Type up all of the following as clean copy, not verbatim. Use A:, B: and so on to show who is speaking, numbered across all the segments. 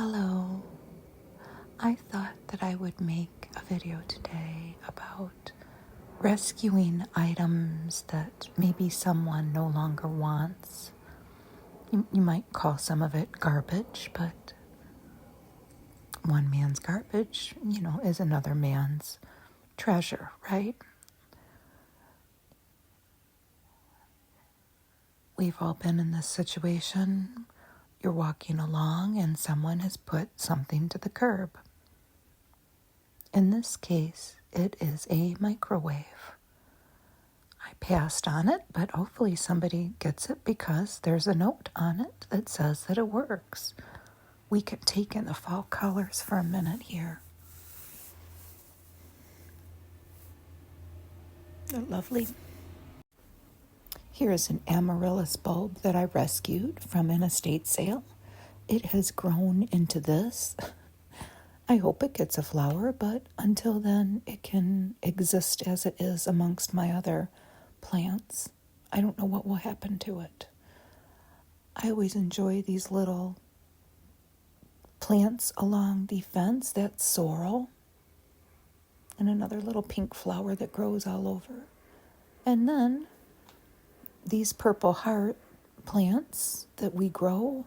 A: Hello. I thought that I would make a video today about rescuing items that maybe someone no longer wants. You might call some of it garbage, but one man's garbage, is another man's treasure, right? We've all been in this situation. You're walking along and someone has put something to the curb. In this case, it is a microwave. I passed on it, but hopefully somebody gets it because there's a note on it that says that it works. We can take in the fall colors for a minute here. They're lovely. Here's an amaryllis bulb that I rescued from an estate sale. It has grown into this. I hope it gets a flower, but until then, it can exist as it is amongst my other plants. I don't know what will happen to it. I always enjoy these little plants along the fence. That's sorrel. And another little pink flower that grows all over. And then these purple heart plants that we grow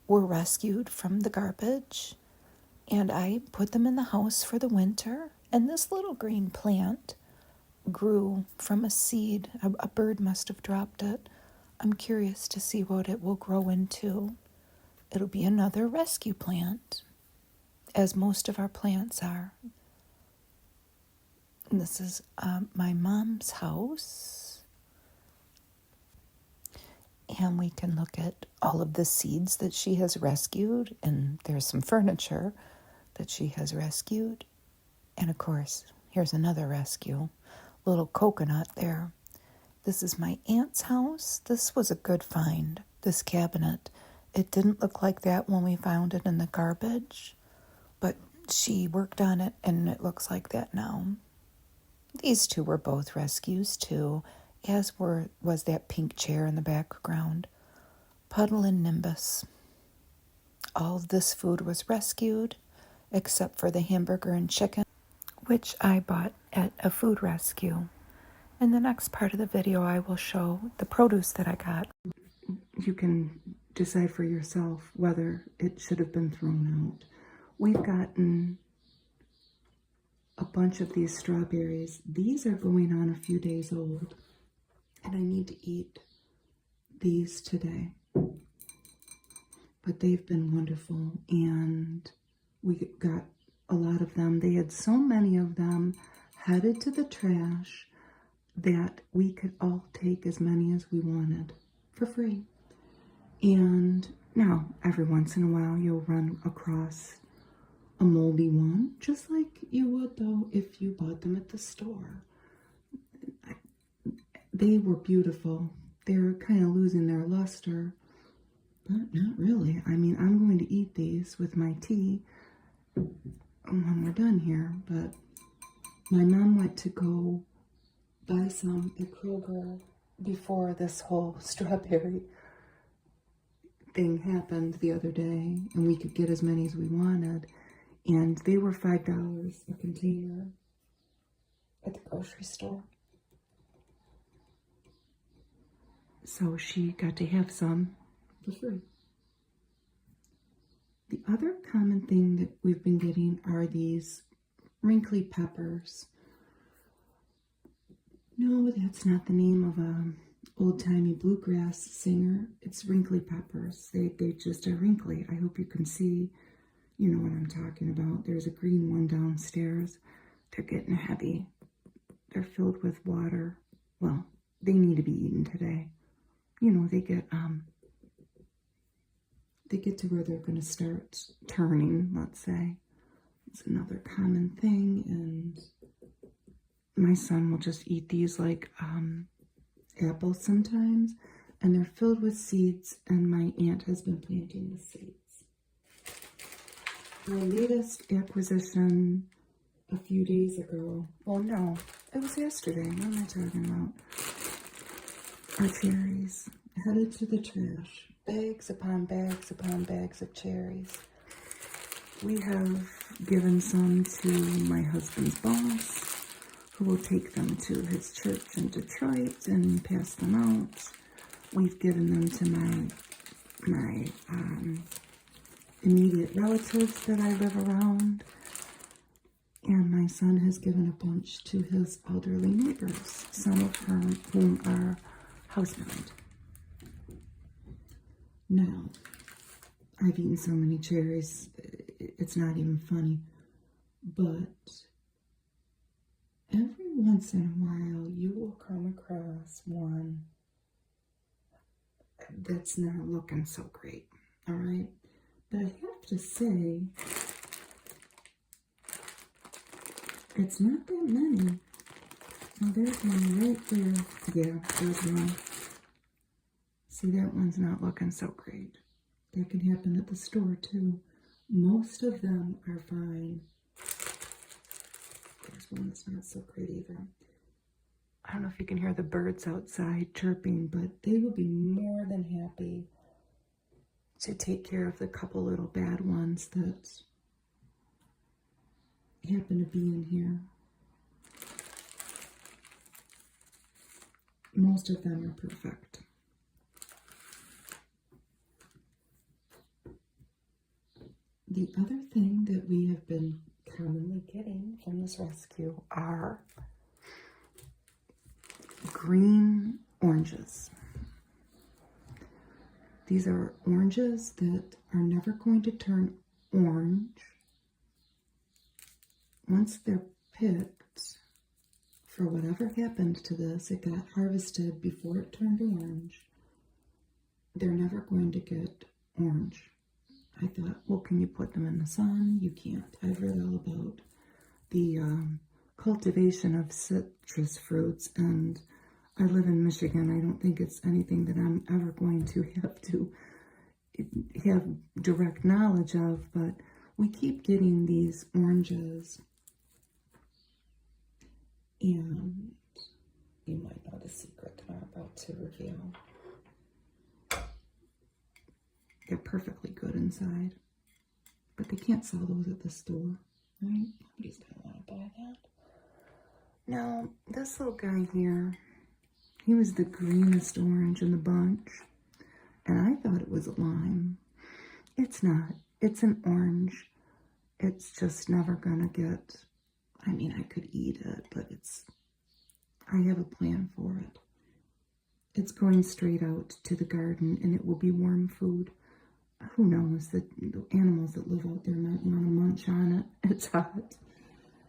A: were rescued from the garbage. And I put them in the house for the winter. And this little green plant grew from a seed. A bird must have dropped it. I'm curious to see what it will grow into. It'll be another rescue plant, as most of our plants are. And this is my mom's house. And we can look at all of the seeds that she has rescued. And there's some furniture that she has rescued. And of course, here's another rescue. Little coconut there. This is my aunt's house. This was a good find, this cabinet. It didn't look like that when we found it in the garbage, but she worked on it and it looks like that now. These two were both rescues too, as was that pink chair in the background. Puddle and Nimbus. All of this food was rescued, except for the hamburger and chicken, which I bought at a food rescue. In the next part of the video, I will show the produce that I got. You can decide for yourself whether it should have been thrown out. We've gotten a bunch of these strawberries. These are going on a few days old, and I need to eat these today. But they've been wonderful, and we got a lot of them. They had so many of them headed to the trash that we could all take as many as we wanted for free. And now, every once in a while, you'll run across a moldy one, just like you would, though, if you bought them at the store. They were beautiful. They're kind of losing their luster, but not really. I mean, I'm going to eat these with my tea when we're done here, but my mom went to go buy some at Kroger before this whole strawberry thing happened the other day, and we could get as many as we wanted, and they were $5 a container at the grocery store. So she got to have some for free. The other common thing that we've been getting are these wrinkly peppers. No, that's not the name of a old-timey bluegrass singer. It's wrinkly peppers. They just are wrinkly. I hope you can see, you know what I'm talking about. There's a green one downstairs. They're getting heavy. They're filled with water. Well, they need to be eaten today. You know, they get to where they're going to start turning, let's say. It's another common thing, and my son will just eat these like apples sometimes, and they're filled with seeds, and my aunt has been planting the seeds. My latest acquisition a few days ago, well, no, it was yesterday, what am I talking about? Are cherries headed to the trash. Bags upon bags upon bags of cherries. We have given some to my husband's boss, who will take them to his church in Detroit and pass them out. We've given them to my immediate relatives that I live around. And my son has given a bunch to his elderly neighbors, some of whom are housebound. Now, I've eaten so many cherries, it's not even funny. But every once in a while, you will come across one that's not looking so great, all right? But I have to say, it's not that many. Oh, there's one right there. Yeah, there's one. See, that one's not looking so great. That can happen at the store, too. Most of them are fine. There's one that's not so great either. I don't know if you can hear the birds outside chirping, but they will be more than happy to take care of the couple little bad ones that happen to be in here. Most of them are perfect. The other thing that we have been commonly getting from this rescue are green oranges. These are oranges that are never going to turn orange. Once they're picked, for whatever happened to this, it got harvested before it turned orange. They're never going to get orange. I thought, well, can you put them in the sun? You can't. I've read all about the cultivation of citrus fruits, and I live in Michigan. I don't think it's anything that I'm ever going to have direct knowledge of, but we keep getting these oranges, and you might know the secret I'm about to reveal. They're perfectly good inside, but they can't sell those at the store, right? Nobody's gonna want to buy that. Now, this little guy here, he was the greenest orange in the bunch, and I thought it was a lime. It's not. It's an orange. It's just never gonna get, I mean, I could eat it, but I have a plan for it. It's going straight out to the garden, and it will be warm food. Who knows, the animals that live out there might want to munch on it. It's hot.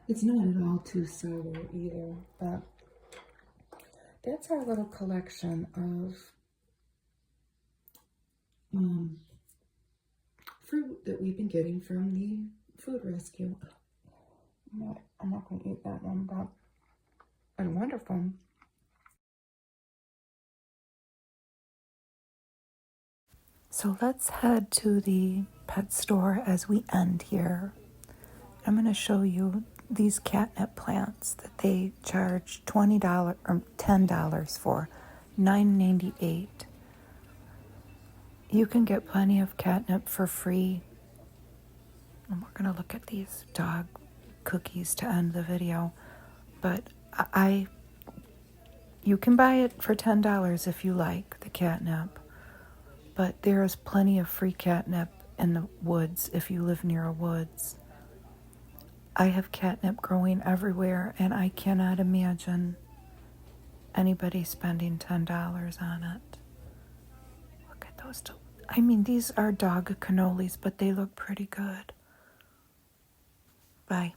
A: It's not at all too sour either, but that's our little collection of fruit that we've been getting from the food rescue. I'm not going to eat that one, but it's wonderful. So let's head to the pet store as we end here. I'm going to show you these catnip plants that they charge $20 or $10 for, $9.98. You can get plenty of catnip for free. And we're going to look at these dog cookies to end the video. But you can buy it for $10 if you like the catnip. But there is plenty of free catnip in the woods if you live near a woods. I have catnip growing everywhere, and I cannot imagine anybody spending $10 on it. Look at those. I mean, these are dog cannolis, but they look pretty good. Bye.